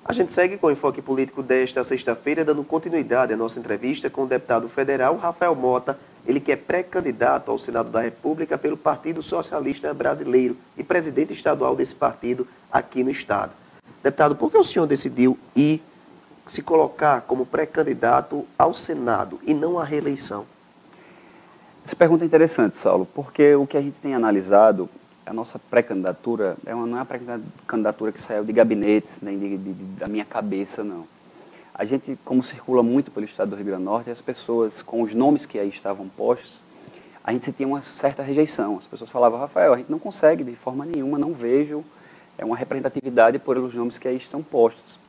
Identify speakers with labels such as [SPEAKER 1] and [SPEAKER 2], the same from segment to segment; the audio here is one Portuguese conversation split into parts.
[SPEAKER 1] A gente segue com o Enfoque Político desta sexta-feira, dando continuidade à nossa entrevista com o deputado federal Rafael Mota, ele que é pré-candidato ao Senado da República pelo Partido Socialista Brasileiro e presidente estadual desse partido aqui no estado. Deputado, por que o senhor decidiu ir se colocar como pré-candidato ao Senado e não à reeleição?
[SPEAKER 2] Essa pergunta é interessante, Saulo, porque o que a gente tem analisado, a nossa pré-candidatura não é uma pré-candidatura que saiu de gabinetes, nem da minha cabeça, não. A gente, como circula muito pelo estado do Rio Grande do Norte, as pessoas, com os nomes que aí estavam postos, a gente sentia uma certa rejeição. As pessoas falavam, Rafael, a gente não consegue de forma nenhuma, não vejo uma representatividade por os nomes que aí estão postos.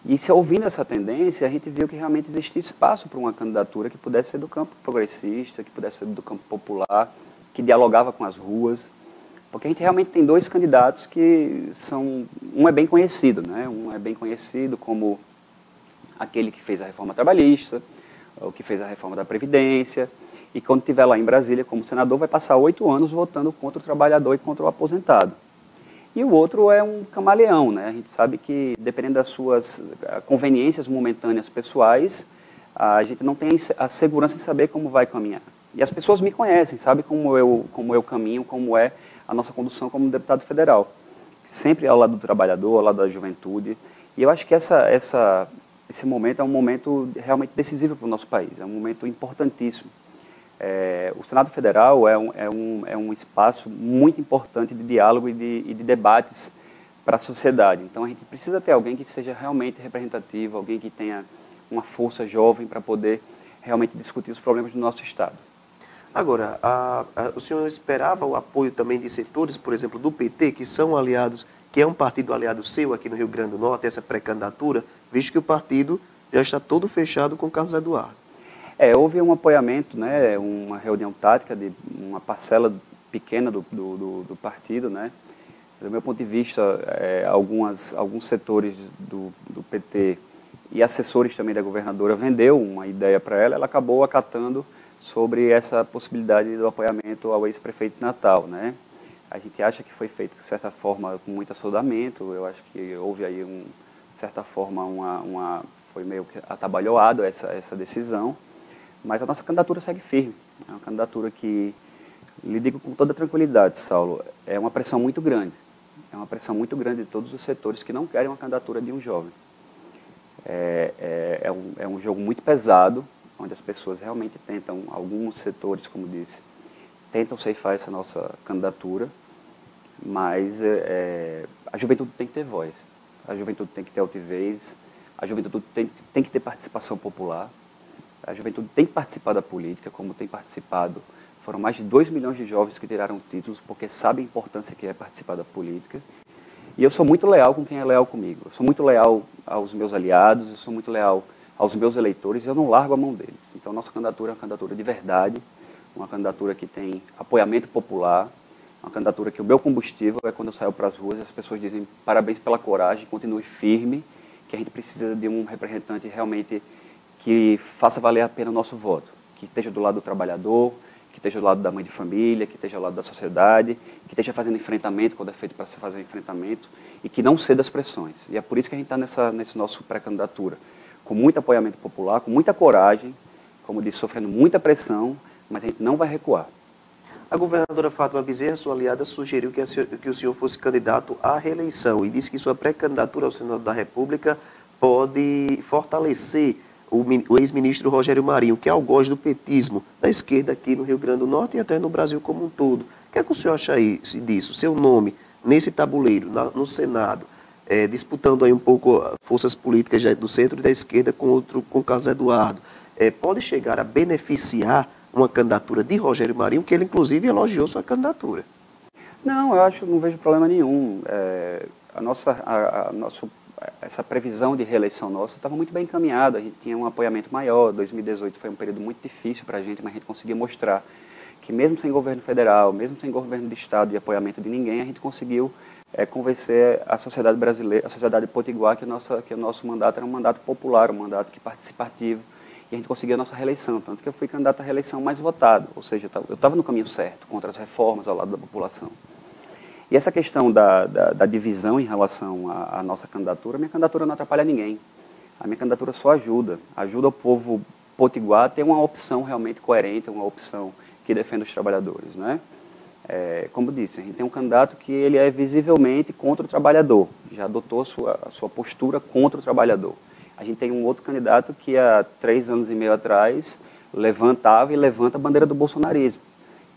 [SPEAKER 2] E se ouvindo essa tendência, a gente viu que realmente existia espaço para uma candidatura que pudesse ser do campo progressista, que pudesse ser do campo popular, que dialogava com as ruas. Porque a gente realmente tem dois candidatos que são... Um é bem conhecido, né? Um é bem conhecido como aquele que fez a reforma trabalhista, o que fez a reforma da Previdência, e quando estiver lá em Brasília como senador vai passar 8 anos votando contra o trabalhador e contra o aposentado. E o outro é um camaleão, né? A gente sabe que, dependendo das suas conveniências momentâneas pessoais, a gente não tem a segurança de saber como vai caminhar. E as pessoas me conhecem, sabem como eu caminho, como é a nossa condução como deputado federal. Sempre ao lado do trabalhador, ao lado da juventude. E eu acho que esse momento é um momento realmente decisivo para o nosso país, é um momento importantíssimo. O Senado Federal é um espaço muito importante de diálogo e de debates para a sociedade. Então, a gente precisa ter alguém que seja realmente representativo, alguém que tenha uma força jovem para poder realmente discutir os problemas do nosso Estado.
[SPEAKER 1] Agora, o senhor esperava o apoio também de setores, por exemplo, do PT, que são aliados, que é um partido aliado seu aqui no Rio Grande do Norte, essa pré-candidatura, visto que o partido já está todo fechado com Carlos Eduardo?
[SPEAKER 2] Houve um apoiamento, né, uma reunião tática de uma parcela pequena do partido, né. Do meu ponto de vista, alguns setores do PT e assessores também da governadora vendeu uma ideia para ela, ela acabou acatando sobre essa possibilidade do apoiamento ao ex-prefeito de Natal, né. A gente acha que foi feito, de certa forma, com muito assodamento, eu acho que houve aí, de certa forma, foi meio que atabalhoado essa decisão. Mas a nossa candidatura segue firme. É uma candidatura que, lhe digo com toda tranquilidade, Saulo, é uma pressão muito grande. É uma pressão muito grande de todos os setores que não querem uma candidatura de um jovem. É um jogo muito pesado, onde as pessoas realmente tentam, alguns setores, como disse, tentam ceifar essa nossa candidatura, mas a juventude tem que ter voz, a juventude tem que ter altivez, a juventude tem que ter participação popular. A juventude tem que participar da política, como tem participado. Foram mais de 2 milhões de jovens que tiraram títulos porque sabem a importância que é participar da política. E eu sou muito leal com quem é leal comigo. Eu sou muito leal aos meus aliados, eu sou muito leal aos meus eleitores e eu não largo a mão deles. Então, nossa candidatura é uma candidatura de verdade, uma candidatura que tem apoiamento popular, uma candidatura que o meu combustível é quando eu saio para as ruas e as pessoas dizem parabéns pela coragem, continue firme, que a gente precisa de um representante realmente que faça valer a pena o nosso voto, que esteja do lado do trabalhador, que esteja do lado da mãe de família, que esteja do lado da sociedade, que esteja fazendo enfrentamento quando é feito para se fazer enfrentamento e que não ceda às pressões. E é por isso que a gente está nesse nosso pré-candidatura, com muito apoiamento popular, com muita coragem, como disse, sofrendo muita pressão, mas a gente não vai recuar.
[SPEAKER 1] A governadora Fátima Bezerra, sua aliada, sugeriu que o senhor fosse candidato à reeleição e disse que sua pré-candidatura ao Senado da República pode fortalecer o ex-ministro Rogério Marinho, que é algoz do petismo da esquerda aqui no Rio Grande do Norte e até no Brasil como um todo. O que é que o senhor acha disso? Seu nome nesse tabuleiro, no Senado, disputando aí um pouco forças políticas do centro e da esquerda com Carlos Eduardo, pode chegar a beneficiar uma candidatura de Rogério Marinho, que ele inclusive elogiou sua candidatura?
[SPEAKER 2] Não, não vejo problema nenhum. Essa previsão de reeleição nossa estava muito bem encaminhada, a gente tinha um apoiamento maior, 2018 foi um período muito difícil para a gente, mas a gente conseguia mostrar que mesmo sem governo federal, mesmo sem governo de Estado e apoiamento de ninguém, a gente conseguiu convencer a sociedade brasileira, a sociedade potiguar que o nosso mandato era um mandato popular, um mandato participativo, e a gente conseguiu a nossa reeleição, tanto que eu fui candidato à reeleição mais votado, ou seja, eu estava no caminho certo, contra as reformas ao lado da população. E essa questão da divisão em relação à nossa candidatura, minha candidatura não atrapalha ninguém. A minha candidatura só ajuda o povo potiguar a ter uma opção realmente coerente, uma opção que defenda os trabalhadores, né? Como disse, a gente tem um candidato que ele é visivelmente contra o trabalhador, já adotou a sua postura contra o trabalhador. A gente tem um outro candidato que há 3 anos e meio atrás levantava e levanta a bandeira do bolsonarismo.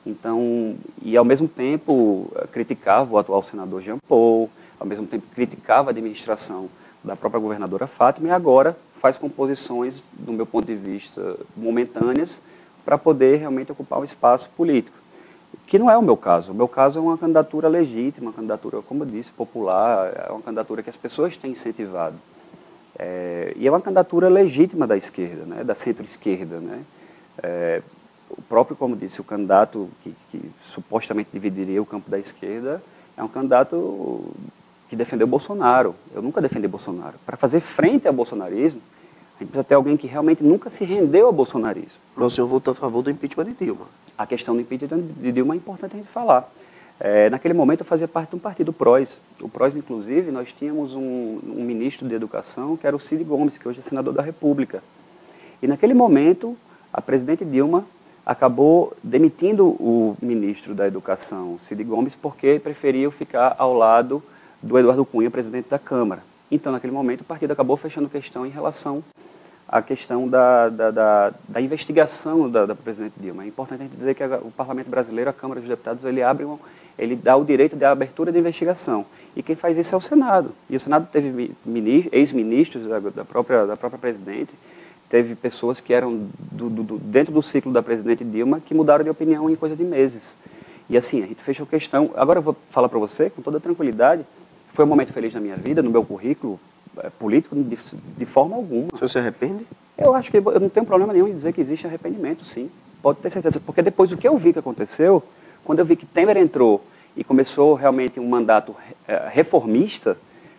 [SPEAKER 2] Então, e ao mesmo tempo criticava o atual senador Jean Paul, ao mesmo tempo criticava a administração da própria governadora Fátima e agora faz composições, do meu ponto de vista, momentâneas para poder realmente ocupar um espaço político. Que não é o meu caso. O meu caso é uma candidatura legítima, uma candidatura, como eu disse, popular, é uma candidatura que as pessoas têm incentivado. E é uma candidatura legítima da esquerda, né, da centro-esquerda, né? O próprio, como disse, o candidato que supostamente dividiria o campo da esquerda é um candidato que defendeu Bolsonaro. Eu nunca defendi Bolsonaro. Para fazer frente ao bolsonarismo, a gente precisa ter alguém que realmente nunca se rendeu ao bolsonarismo.
[SPEAKER 1] Mas o senhor votou a favor do impeachment de Dilma.
[SPEAKER 2] A questão do impeachment de Dilma é importante a gente falar. Naquele momento eu fazia parte de um partido PROS. O PROS, inclusive, nós tínhamos um ministro de Educação, que era o Cid Gomes, que hoje é senador da República. E naquele momento, a presidente Dilma acabou demitindo o ministro da Educação, Cid Gomes, porque preferiu ficar ao lado do Eduardo Cunha, presidente da Câmara. Então, naquele momento, o partido acabou fechando questão em relação à questão da investigação da presidente Dilma. É importante a gente dizer que o Parlamento Brasileiro, a Câmara dos Deputados, ele dá o direito de abertura de investigação. E quem faz isso é o Senado. E o Senado teve ex-ministros da própria presidente, teve pessoas que eram dentro do ciclo da presidente Dilma que mudaram de opinião em coisa de meses. E assim, a gente fechou questão. Agora eu vou falar para você, com toda tranquilidade, foi um momento feliz na minha vida, no meu currículo político, de forma alguma.
[SPEAKER 1] O senhor se arrepende?
[SPEAKER 2] Eu acho que eu não tenho problema nenhum em dizer que existe arrependimento, sim. Pode ter certeza. Porque depois do que eu vi que aconteceu, quando eu vi que Temer entrou e começou realmente um mandato reformista,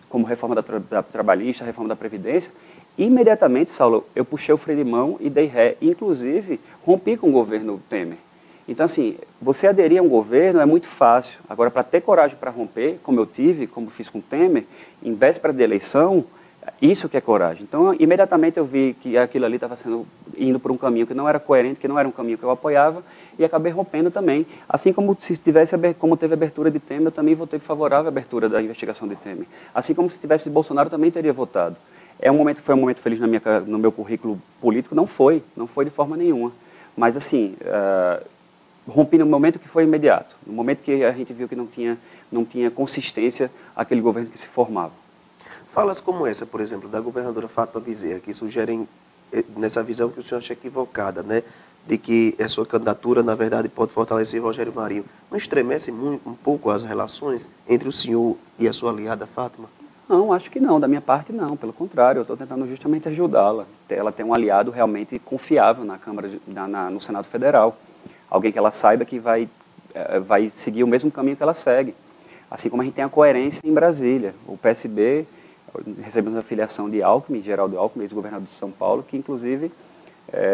[SPEAKER 2] como reforma da trabalhista, reforma da Previdência, imediatamente, Saulo, eu puxei o freio de mão e dei ré. Inclusive, rompi com o governo Temer. Então, assim, você aderir a um governo é muito fácil. Agora, para ter coragem para romper, como eu tive, como fiz com Temer, em véspera de eleição, isso que é coragem. Então, imediatamente eu vi que aquilo ali estava indo por um caminho que não era coerente, que não era um caminho que eu apoiava, e acabei rompendo também. Assim como como teve abertura de Temer, eu também votei favorável à abertura da investigação de Temer. Assim como se tivesse de Bolsonaro, eu também teria votado. Foi um momento feliz no meu currículo político? Não foi de forma nenhuma. Mas, assim, rompi no momento que foi imediato, no momento que a gente viu que não tinha consistência aquele governo que se formava.
[SPEAKER 1] Falas como essa, por exemplo, da governadora Fátima Bezerra, que sugerem, nessa visão que o senhor acha equivocada, né, de que a sua candidatura, na verdade, pode fortalecer Rogério Marinho, não estremece um pouco as relações entre o senhor e a sua aliada Fátima?
[SPEAKER 2] Não, acho que não, da minha parte não, pelo contrário, eu estou tentando justamente ajudá-la. Ela tem um aliado realmente confiável na Câmara, no Senado Federal. Alguém que ela saiba que vai seguir o mesmo caminho que ela segue. Assim como a gente tem a coerência em Brasília. O PSB, recebemos a filiação de Alckmin, Geraldo Alckmin, ex-governador de São Paulo, que inclusive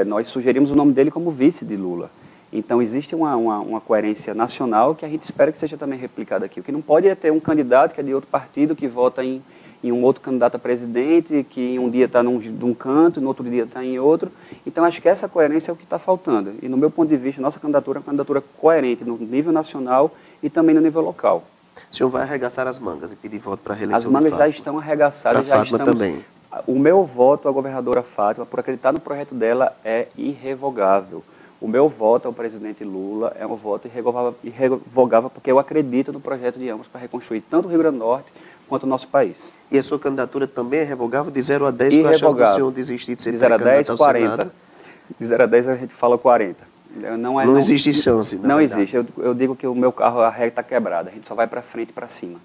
[SPEAKER 2] nós sugerimos o nome dele como vice de Lula. Então existe uma coerência nacional que a gente espera que seja também replicada aqui. O que não pode é ter um candidato que é de outro partido, que vota em um outro candidato a presidente, que um dia está num canto, no outro dia está em outro. Então, acho que essa coerência é o que está faltando. E, no meu ponto de vista, nossa candidatura é uma candidatura coerente no nível nacional e também no nível local.
[SPEAKER 1] O senhor vai arregaçar as mangas e pedir voto para a reeleição?
[SPEAKER 2] As mangas já estão arregaçadas.
[SPEAKER 1] Para Fátima também.
[SPEAKER 2] O meu voto à governadora Fátima, por acreditar no projeto dela, é irrevogável. O meu voto ao presidente Lula é um voto irrevogável porque eu acredito no projeto de ambos para reconstruir tanto o Rio Grande do Norte quanto o nosso país.
[SPEAKER 1] E a sua candidatura também é revogável? De 0 a 10, qual a chance do senhor desistir de ser
[SPEAKER 2] pré-candidato ao 40. Senado? De 0 a 10 a gente fala 40.
[SPEAKER 1] Não existe chance,
[SPEAKER 2] não existe. Eu digo que o meu carro, a ré está quebrada. A gente só vai para frente e para cima.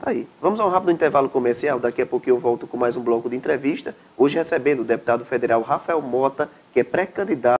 [SPEAKER 1] Aí. Vamos a um rápido intervalo comercial. Daqui a pouco eu volto com mais um bloco de entrevista. Hoje recebendo o deputado federal Rafael Mota, que é pré-candidato